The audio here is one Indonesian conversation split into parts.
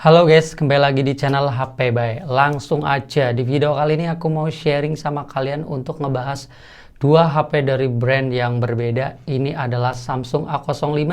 Halo guys, kembali lagi di channel HP Bay. Langsung aja, di video kali ini aku mau sharing sama kalian untuk ngebahas dua HP dari brand yang berbeda. Ini adalah Samsung A05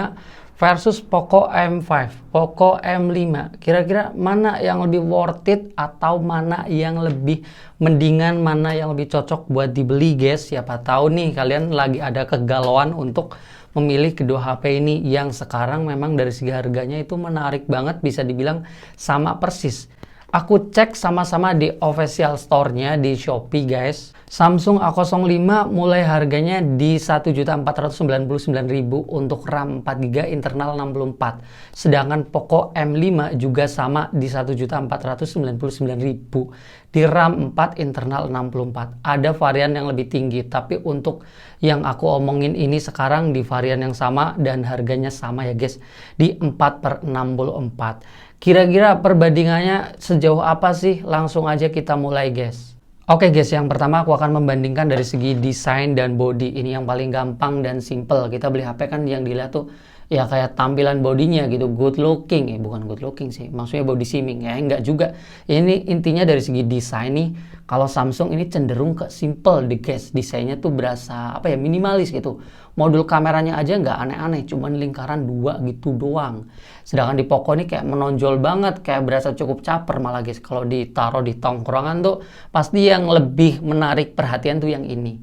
versus Poco M5, Poco M5. Kira-kira mana yang lebih worth it atau mana yang lebih mendingan, mana yang lebih cocok buat dibeli guys. Siapa tahu nih kalian lagi ada kegalauan untuk memilih kedua HP ini yang sekarang memang dari segi harganya itu menarik banget, bisa dibilang sama persis. Aku cek sama-sama di official store-nya di Shopee guys. Samsung A05 mulai harganya di 1.499.000 untuk RAM 4GB internal 64. Sedangkan Poco M5 juga sama di 1.499.000 di RAM 4 internal 64. Ada varian yang lebih tinggi, tapi untuk yang aku omongin ini sekarang di varian yang sama dan harganya sama ya guys, di 4/64. Kira-kira perbandingannya sejauh apa sih? Langsung aja kita mulai guys. Oke guys, yang pertama aku akan membandingkan dari segi desain dan body. Ini yang paling gampang dan simple. Kita beli HP kan yang dilihat tuh ya kayak tampilan bodinya gitu, good looking. Bukan good looking sih, maksudnya body shaming ya, enggak juga. Ini intinya dari segi desain nih. Kalau Samsung ini cenderung ke simple deh guys. Desainnya tuh berasa apa ya, minimalis gitu. Modul kameranya aja nggak aneh-aneh, cuman lingkaran dua gitu doang. Sedangkan di Poco ini kayak menonjol banget, kayak berasa cukup caper malah guys. Kalau ditaruh di tongkrongan tuh pasti yang lebih menarik perhatian tuh yang ini.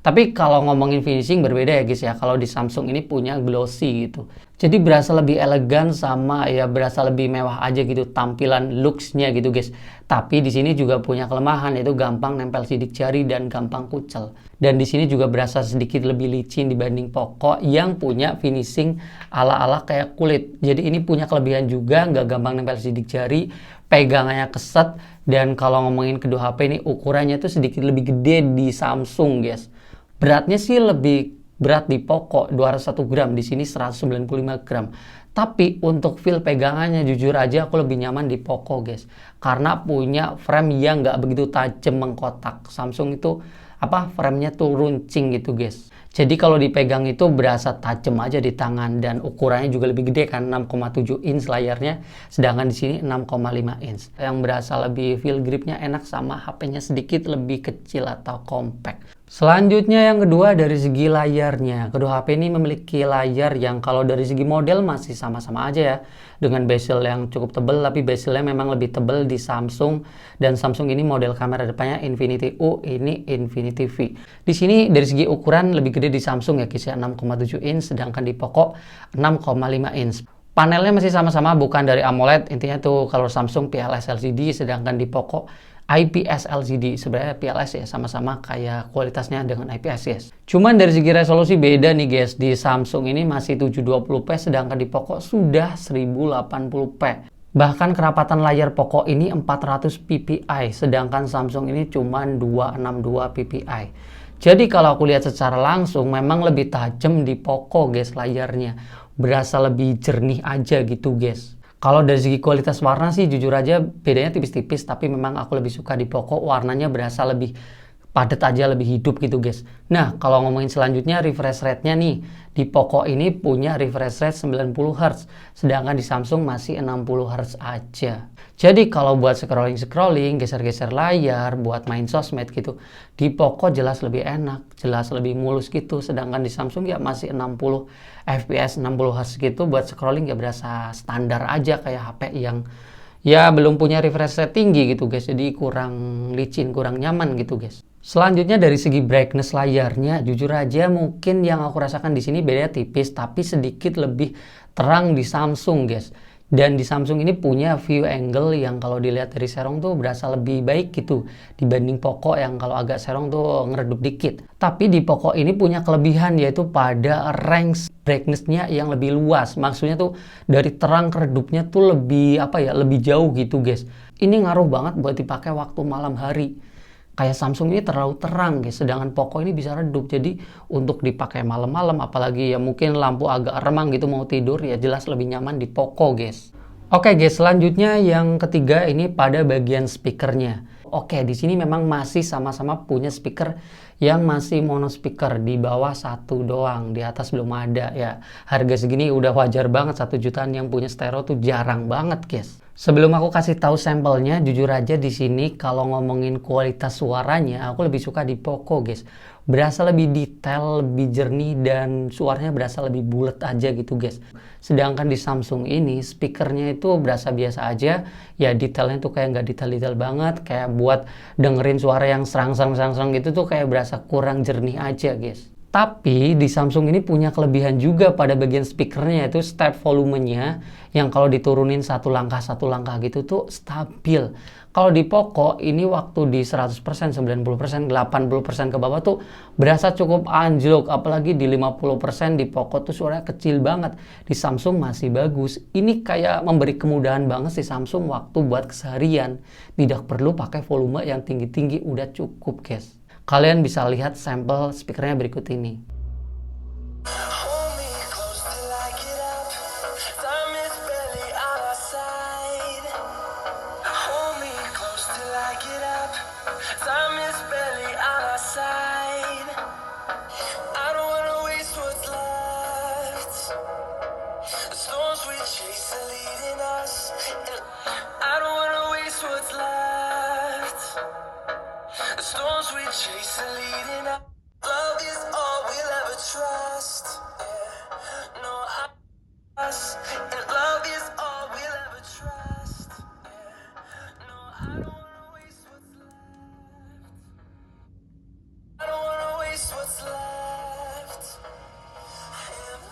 Tapi kalau ngomongin finishing berbeda ya guys ya. Kalau di Samsung ini punya glossy gitu. Jadi berasa lebih elegan sama ya berasa lebih mewah aja gitu tampilan looks-nya gitu guys. Tapi di sini juga punya kelemahan, yaitu gampang nempel sidik jari dan gampang kucel. Dan di sini juga berasa sedikit lebih licin dibanding Poco yang punya finishing ala-ala kayak kulit. Jadi ini punya kelebihan juga, nggak gampang nempel sidik jari, pegangannya keset. Dan kalau ngomongin kedua HP ini ukurannya tuh sedikit lebih gede di Samsung guys. Beratnya sih lebih berat di Poco 201 gram, di sini 195 gram. Tapi untuk feel pegangannya jujur aja aku lebih nyaman di Poco guys. Karena punya frame yang nggak begitu tajam mengkotak. Samsung itu framenya tuh runcing gitu guys. Jadi kalau dipegang itu berasa tajam aja di tangan dan ukurannya juga lebih gede kan, 6,7 inch layarnya, sedangkan di sini 6,5 inch. Yang berasa lebih feel gripnya enak sama HP-nya sedikit lebih kecil atau compact. Selanjutnya yang kedua dari segi layarnya. Kedua HP ini memiliki layar yang kalau dari segi model masih sama-sama aja ya. Dengan bezel yang cukup tebal, tapi bezelnya memang lebih tebal di Samsung. Dan Samsung ini model kamera depannya Infinity U, ini Infinity V. Di sini dari segi ukuran lebih gede di Samsung ya guys ya, 6,7 inch, sedangkan di Poco 6,5 inch. Panelnya masih sama-sama, bukan dari AMOLED, intinya tuh kalau Samsung PLS LCD, sedangkan di Poco IPS LCD. Sebenarnya PLS ya sama-sama kayak kualitasnya dengan IPS guys. Cuman dari segi resolusi beda nih guys. Di Samsung ini masih 720p, sedangkan di Poco sudah 1080p. Bahkan kerapatan layar Poco ini 400 ppi, sedangkan Samsung ini cuma 262 ppi. Jadi kalau aku lihat secara langsung memang lebih tajam di Poco guys layarnya. Berasa lebih jernih aja gitu guys. Kalau dari segi kualitas warna sih jujur aja bedanya tipis-tipis, tapi memang aku lebih suka di Poco, warnanya berasa lebih padat aja, lebih hidup gitu guys. Nah, kalau ngomongin selanjutnya refresh rate-nya nih, di Poco ini punya refresh rate 90Hz, sedangkan di Samsung masih 60Hz aja. Jadi kalau buat scrolling-scrolling, geser-geser layar, buat main sosmed gitu, di Poco jelas lebih enak, jelas lebih mulus gitu, sedangkan di Samsung ya masih 60 fps 60Hz gitu, buat scrolling ya berasa standar aja kayak HP yang ya belum punya refresh rate tinggi gitu guys, jadi kurang licin, kurang nyaman gitu guys. Selanjutnya dari segi brightness layarnya, jujur aja mungkin yang aku rasakan di sini beda tipis, tapi sedikit lebih terang di Samsung guys. Dan di Samsung ini punya view angle yang kalau dilihat dari serong tuh berasa lebih baik gitu dibanding Poco yang kalau agak serong tuh ngeredup dikit. Tapi di Poco ini punya kelebihan, yaitu pada range brightness-nya yang lebih luas. Maksudnya tuh dari terang ke redupnya tuh lebih lebih jauh gitu guys. Ini ngaruh banget buat dipakai waktu malam hari. Kayak Samsung ini terlalu terang guys, sedangkan Poco ini bisa redup. Jadi untuk dipakai malam-malam, apalagi ya mungkin lampu agak remang gitu mau tidur, ya jelas lebih nyaman di Poco guys. Oke guys, selanjutnya yang ketiga ini pada bagian speakernya. Oke, di sini memang masih sama-sama punya speaker yang masih mono speaker, di bawah satu doang, di atas belum ada ya. Harga segini udah wajar banget, 1 jutaan yang punya stereo tuh jarang banget guys. Sebelum aku kasih tahu sampelnya, jujur aja di sini kalau ngomongin kualitas suaranya, aku lebih suka di Poco, guys. Berasa lebih detail, lebih jernih, dan suaranya berasa lebih bulat aja gitu, guys. Sedangkan di Samsung ini, speakernya itu berasa biasa aja. Ya, detailnya tuh kayak nggak detail-detail banget. Kayak buat dengerin suara yang serang-serang gitu tuh kayak berasa kurang jernih aja, guys. Tapi di Samsung ini punya kelebihan juga pada bagian speakernya, yaitu step volumenya yang kalau diturunin satu langkah gitu tuh stabil. Kalau di Poco ini waktu di 100%, 90%, 80% ke bawah tuh berasa cukup anjlok. Apalagi di 50% di Poco tuh suaranya kecil banget. Di Samsung masih bagus. Ini kayak memberi kemudahan banget sih Samsung waktu buat keseharian. Tidak perlu pakai volume yang tinggi-tinggi, udah cukup, guys. Kalian bisa lihat sampel speakernya berikut ini. The storms we chase are leading up. Love is all we'll ever trust. Yeah. No, us. And love is all we'll ever trust. Yeah. No, I don't wanna waste what's left. I don't wanna waste what's left. And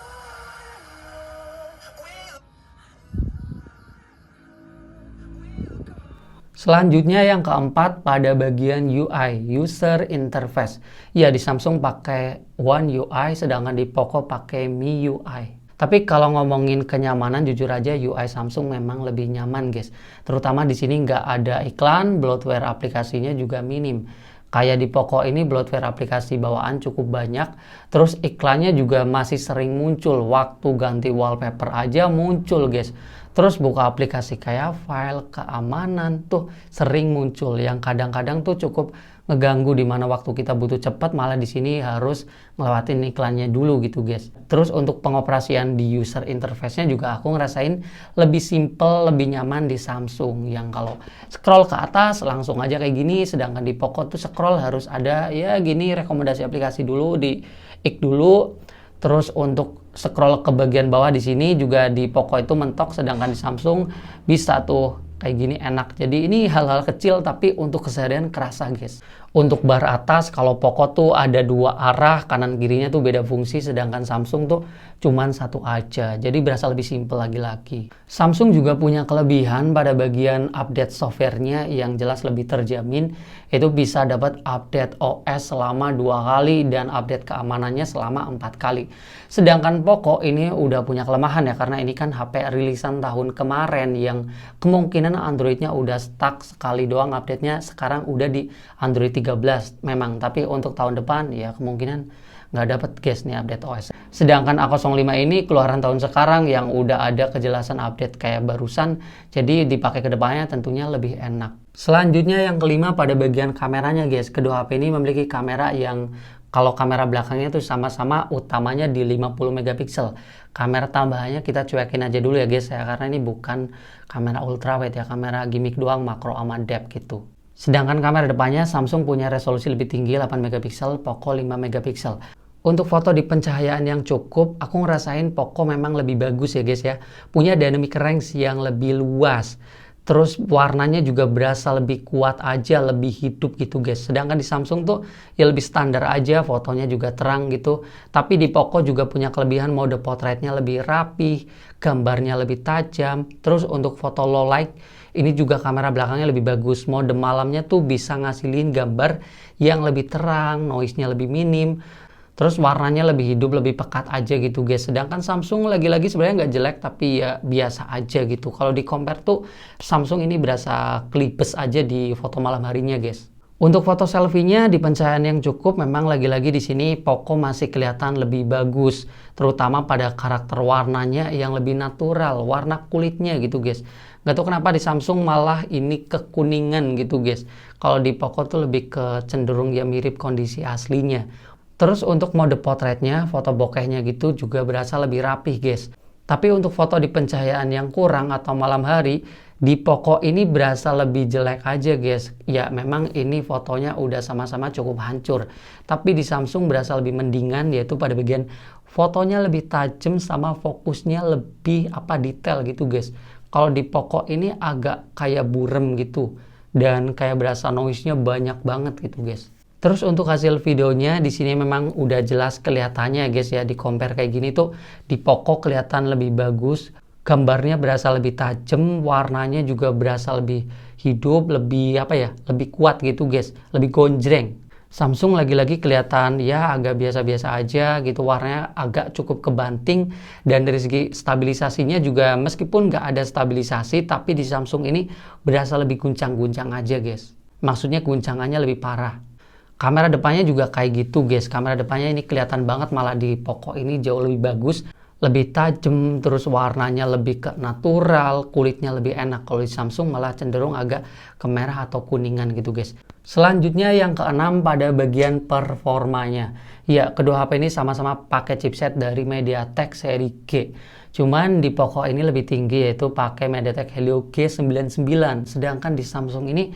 Selanjutnya yang keempat pada bagian UI, User Interface. Ya, di Samsung pakai One UI, sedangkan di Poco pakai MIUI. Tapi kalau ngomongin kenyamanan, jujur aja UI Samsung memang lebih nyaman, guys. Terutama di sini nggak ada iklan, bloatware aplikasinya juga minim. Kayak di Poco ini bloatware aplikasi bawaan cukup banyak, terus iklannya juga masih sering muncul. Waktu ganti wallpaper aja muncul, guys. Terus buka aplikasi kayak file, keamanan tuh sering muncul yang kadang-kadang tuh cukup ngeganggu, di mana waktu kita butuh cepat malah di sini harus ngelewatin iklannya dulu gitu, guys. Terus untuk pengoperasian di user interface-nya juga aku ngerasain lebih simple, lebih nyaman di Samsung, yang kalau scroll ke atas langsung aja kayak gini, sedangkan di Poco tuh scroll harus ada ya gini, rekomendasi aplikasi dulu, di ik dulu. Terus untuk scroll ke bagian bawah di sini juga di Poco itu mentok, sedangkan di Samsung bisa tuh kayak gini, enak. Jadi ini hal-hal kecil tapi untuk keseharian kerasa, guys. Untuk bar atas, kalau Poco tuh ada dua arah, kanan kirinya tuh beda fungsi, sedangkan Samsung tuh cuman satu aja. Jadi berasa lebih simple lagi-lagi. Samsung juga punya kelebihan pada bagian update softwarenya yang jelas lebih terjamin. Itu bisa dapat update OS selama 2 kali dan update keamanannya selama 4 kali. Sedangkan Poco ini udah punya kelemahan ya, karena ini kan HP rilisan tahun kemarin yang kemungkinan Androidnya udah stuck sekali doang update-nya, sekarang udah di Android 13 memang, tapi untuk tahun depan ya kemungkinan nggak dapat, guys, nih update OS. Sedangkan A05 ini keluaran tahun sekarang yang udah ada kejelasan update kayak barusan, jadi dipakai ke depannya tentunya lebih enak. Selanjutnya yang kelima pada bagian kameranya, guys. Kedua HP ini memiliki kamera yang kalau kamera belakangnya tuh sama-sama utamanya di 50 megapiksel. Kamera tambahannya kita cuekin aja dulu ya, guys ya, karena ini bukan kamera ultrawide ya, kamera gimmick doang, makro sama depth gitu. Sedangkan kamera depannya Samsung punya resolusi lebih tinggi 8 megapiksel, Poco 5 megapiksel. Untuk foto di pencahayaan yang cukup, aku ngerasain Poco memang lebih bagus ya, guys ya. Punya dynamic range yang lebih luas. Terus warnanya juga berasa lebih kuat aja, lebih hidup gitu, guys. Sedangkan di Samsung tuh ya lebih standar aja, fotonya juga terang gitu. Tapi di Poco juga punya kelebihan mode portraitnya lebih rapi, gambarnya lebih tajam. Terus untuk foto low light, ini juga kamera belakangnya lebih bagus. Mode malamnya tuh bisa ngasilin gambar yang lebih terang, noise-nya lebih minim. Terus warnanya lebih hidup, lebih pekat aja gitu, guys. Sedangkan Samsung lagi-lagi sebenarnya nggak jelek, tapi ya biasa aja gitu. Kalau di compare tuh Samsung ini berasa klipes aja di foto malam harinya, guys. Untuk foto selfie-nya di pencahayaan yang cukup, memang lagi-lagi di sini Poco masih kelihatan lebih bagus, terutama pada karakter warnanya yang lebih natural, warna kulitnya gitu, guys. Nggak tahu kenapa di Samsung malah ini kekuningan gitu, guys. Kalau di Poco tuh lebih ke cenderung ya mirip kondisi aslinya. Terus untuk mode portraitnya, foto bokehnya gitu juga berasa lebih rapih, guys. Tapi untuk foto di pencahayaan yang kurang atau malam hari, di Poco ini berasa lebih jelek aja guys. Ya memang ini fotonya udah sama-sama cukup hancur. Tapi di Samsung berasa lebih mendingan, yaitu pada bagian fotonya lebih tajam sama fokusnya lebih detail gitu guys. Kalau di Poco ini agak kayak burem gitu. Dan kayak berasa noise-nya banyak banget gitu guys. Terus untuk hasil videonya di sini memang udah jelas kelihatannya guys ya, di compare kayak gini tuh di Poco kelihatan lebih bagus, gambarnya berasa lebih tajam, warnanya juga berasa lebih hidup, lebih lebih kuat gitu guys, lebih gonjreng. Samsung lagi-lagi kelihatan ya agak biasa-biasa aja gitu, warnanya agak cukup kebanting, dan dari segi stabilisasinya juga meskipun nggak ada stabilisasi, tapi di Samsung ini berasa lebih guncang-guncang aja guys. Maksudnya guncangannya lebih parah. Kamera depannya juga kayak gitu guys. Kamera depannya ini kelihatan banget, malah di Poco ini jauh lebih bagus, lebih tajam, terus warnanya lebih ke natural, kulitnya lebih enak. Kalau di Samsung malah cenderung agak ke merah atau kuningan gitu guys. Selanjutnya yang keenam pada bagian performanya. Ya, kedua HP ini sama-sama pakai chipset dari MediaTek seri G. Cuman di Poco ini lebih tinggi, yaitu pakai MediaTek Helio G99. Sedangkan di Samsung ini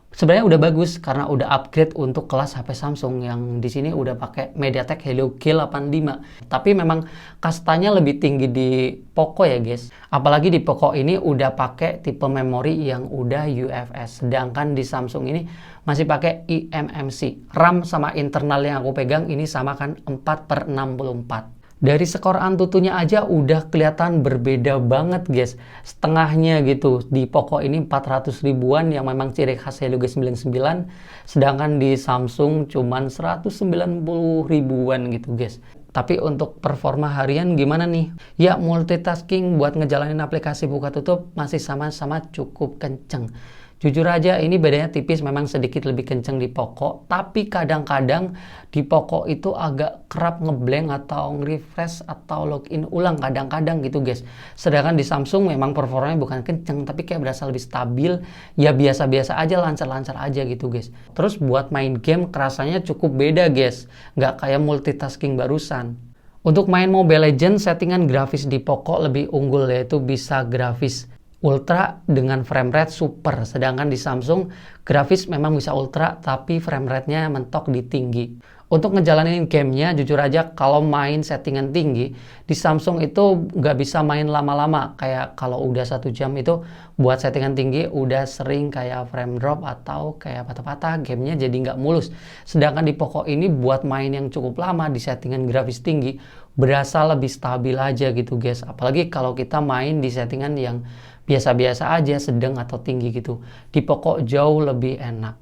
sebenarnya udah bagus karena udah upgrade untuk kelas HP Samsung, yang di sini udah pakai MediaTek Helio G85. Tapi memang kastanya lebih tinggi di Poco ya guys. Apalagi di Poco ini udah pakai tipe memori yang udah UFS. Sedangkan di Samsung ini masih pakai eMMC. RAM sama internal yang aku pegang ini sama kan 4/64. Dari skor Antutunya aja udah kelihatan berbeda banget guys. Setengahnya gitu. Di Poco ini 400 ribuan yang memang ciri khas Helio G99. Sedangkan di Samsung cuman 190 ribuan gitu guys. Tapi untuk performa harian gimana nih? Ya multitasking buat ngejalanin aplikasi buka tutup masih sama-sama cukup kenceng. Jujur aja ini bedanya tipis, memang sedikit lebih kenceng di Poco, tapi kadang-kadang di Poco itu agak kerap ngeblank atau nge-refresh atau login ulang kadang-kadang gitu guys. Sedangkan di Samsung memang performanya bukan kenceng, tapi kayak berasa lebih stabil, ya biasa-biasa aja, lancar-lancar aja gitu guys. Terus buat main game kerasanya cukup beda guys, nggak kayak multitasking barusan. Untuk main Mobile Legends, settingan grafis di Poco lebih unggul, yaitu bisa grafis ultra dengan frame rate super. Sedangkan di Samsung grafis memang bisa ultra tapi frame rate-nya mentok di tinggi. Untuk ngejalanin gamenya jujur aja kalau main settingan tinggi di Samsung itu nggak bisa main lama-lama. Kayak kalau udah 1 jam itu buat settingan tinggi udah sering kayak frame drop atau kayak patah-patah, gamenya jadi nggak mulus. Sedangkan di Poco ini buat main yang cukup lama di settingan grafis tinggi berasa lebih stabil aja gitu guys. Apalagi kalau kita main di settingan yang biasa-biasa aja, sedang atau tinggi gitu. Di Poco jauh lebih enak.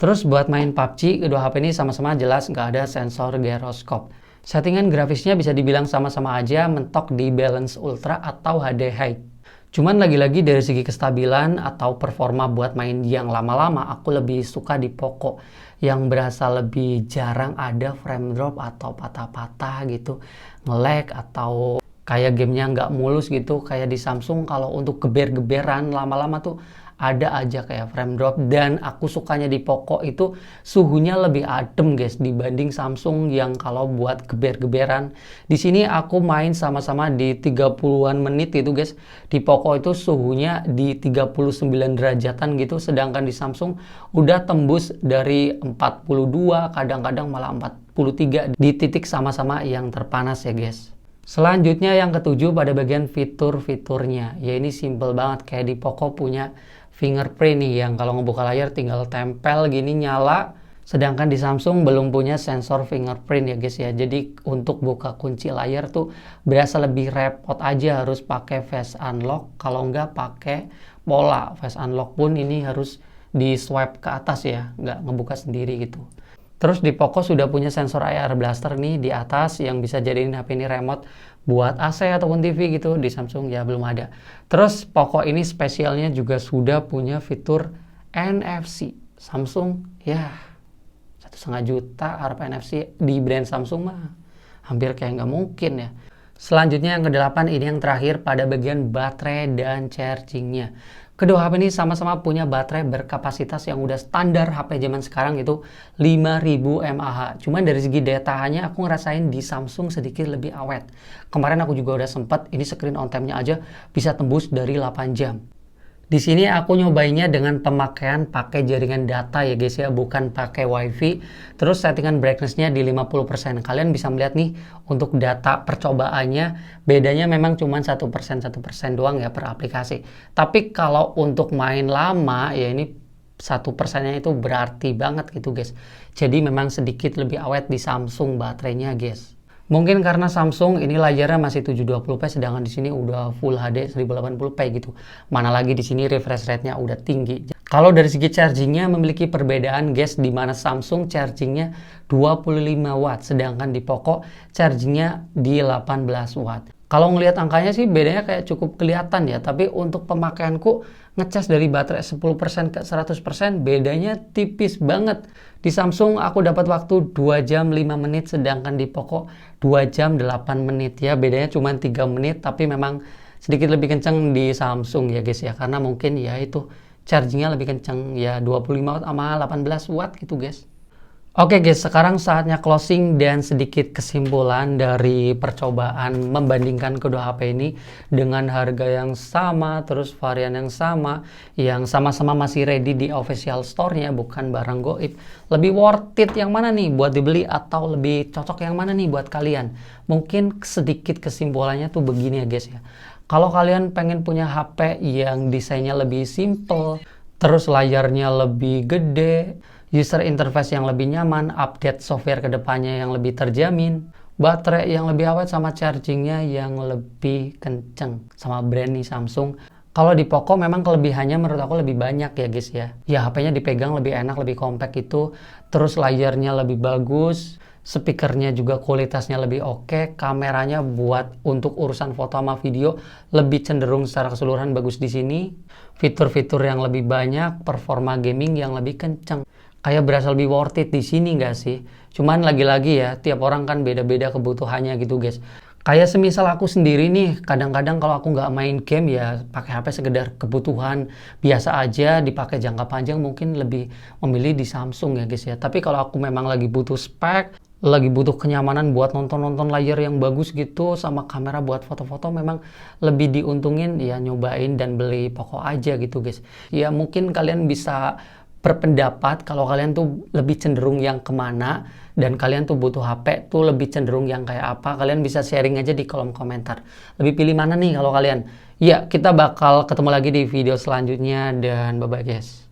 Terus buat main PUBG, kedua HP ini sama-sama jelas nggak ada sensor gyroscope. Settingan grafisnya bisa dibilang sama-sama aja, mentok di balance ultra atau HD high. Cuman lagi-lagi dari segi kestabilan atau performa buat main yang lama-lama, aku lebih suka di Poco yang berasa lebih jarang ada frame drop atau patah-patah gitu, nge-lag atau kayak gamenya nggak mulus gitu. Kayak di Samsung kalau untuk geber-geberan lama-lama tuh ada aja kayak frame drop. Dan aku sukanya di Poco itu suhunya lebih adem guys dibanding Samsung yang kalau buat geber-geberan. Di sini aku main sama-sama di 30-an menit gitu guys. Di Poco itu suhunya di 39 derajatan gitu, sedangkan di Samsung udah tembus dari 42, kadang-kadang malah 43 di titik sama-sama yang terpanas ya guys. Selanjutnya yang ketujuh pada bagian fitur-fiturnya. Ya ini simple banget, kayak di Poco punya fingerprint nih yang kalau ngebuka layar tinggal tempel gini nyala. Sedangkan di Samsung belum punya sensor fingerprint ya guys ya. Jadi untuk buka kunci layar tuh berasa lebih repot aja, harus pakai face unlock. Kalau nggak pakai pola face unlock pun ini harus di swipe ke atas ya, nggak ngebuka sendiri gitu. Terus di Poco sudah punya sensor IR blaster nih di atas yang bisa jadiin HP ini remote buat AC ataupun TV gitu. Di Samsung ya belum ada. Terus Poco ini spesialnya juga sudah punya fitur NFC. Samsung ya 1,5 juta harap NFC di brand Samsung mah hampir kayak nggak mungkin ya. Selanjutnya yang ke-8 ini yang terakhir pada bagian baterai dan chargingnya. Kedua HP ini sama-sama punya baterai berkapasitas yang udah standar HP zaman sekarang itu 5000 mAh. Cuman dari segi daya tahannya aku ngerasain di Samsung sedikit lebih awet. Kemarin aku juga udah sempet, ini screen on time-nya aja bisa tembus dari 8 jam. Di sini aku nyobainnya dengan pemakaian pakai jaringan data ya guys ya, bukan pakai wifi. Terus settingan brightness-nya di 50%. Kalian bisa melihat nih untuk data percobaannya bedanya memang cuma 1% doang ya per aplikasi. Tapi kalau untuk main lama ya ini 1%-nya itu berarti banget gitu guys. Jadi memang sedikit lebih awet di Samsung baterainya guys. Mungkin karena Samsung ini layarnya masih 720p sedangkan di sini udah Full HD 1080p gitu. Mana lagi di sini refresh rate-nya udah tinggi. Kalau dari segi chargingnya memiliki perbedaan guys, di mana Samsung chargingnya 25 watt sedangkan di Poco chargingnya di 18 watt. Kalau ngelihat angkanya sih bedanya kayak cukup kelihatan ya, tapi untuk pemakaianku ngecas dari baterai 10% ke 100% bedanya tipis banget. Di Samsung aku dapat waktu 2 jam 5 menit sedangkan di Poco 2 jam 8 menit ya. Bedanya cuma 3 menit tapi memang sedikit lebih kenceng di Samsung ya guys ya, karena mungkin ya itu chargingnya lebih kenceng ya 25 watt sama 18 watt gitu guys. Oke guys, sekarang saatnya closing dan sedikit kesimpulan dari percobaan membandingkan kedua HP ini dengan harga yang sama, terus varian yang sama-sama masih ready di official store-nya, bukan barang goib. Lebih worth it yang mana nih buat dibeli atau lebih cocok yang mana nih buat kalian? Mungkin sedikit kesimpulannya tuh begini ya guys ya. Kalau kalian pengen punya HP yang desainnya lebih simple, terus layarnya lebih gede, user interface yang lebih nyaman, update software kedepannya yang lebih terjamin, baterai yang lebih awet sama chargingnya yang lebih kenceng sama brand nih Samsung. Kalau di Poco memang kelebihannya menurut aku lebih banyak ya guys ya. Ya HP-nya dipegang lebih enak, lebih compact itu, terus layarnya lebih bagus, speakernya juga kualitasnya lebih oke, kameranya buat untuk urusan foto sama video lebih cenderung secara keseluruhan bagus di sini. Fitur-fitur yang lebih banyak, performa gaming yang lebih kenceng. Kayak berasa lebih worth it di sini nggak sih? Cuman lagi-lagi ya, tiap orang kan beda-beda kebutuhannya gitu guys. Kayak semisal aku sendiri nih, kadang-kadang kalau aku nggak main game ya pakai HP sekedar kebutuhan biasa aja, dipakai jangka panjang mungkin lebih memilih di Samsung ya guys ya. Tapi kalau aku memang lagi butuh spek, lagi butuh kenyamanan buat nonton-nonton layar yang bagus gitu, sama kamera buat foto-foto, memang lebih diuntungin ya nyobain dan beli Poco aja gitu guys. Ya mungkin kalian bisa berpendapat kalau kalian tuh lebih cenderung yang kemana dan kalian tuh butuh HP tuh lebih cenderung yang kayak apa. Kalian bisa sharing aja di kolom komentar. Lebih pilih mana nih kalau kalian? Ya, kita bakal ketemu lagi di video selanjutnya dan bye-bye guys.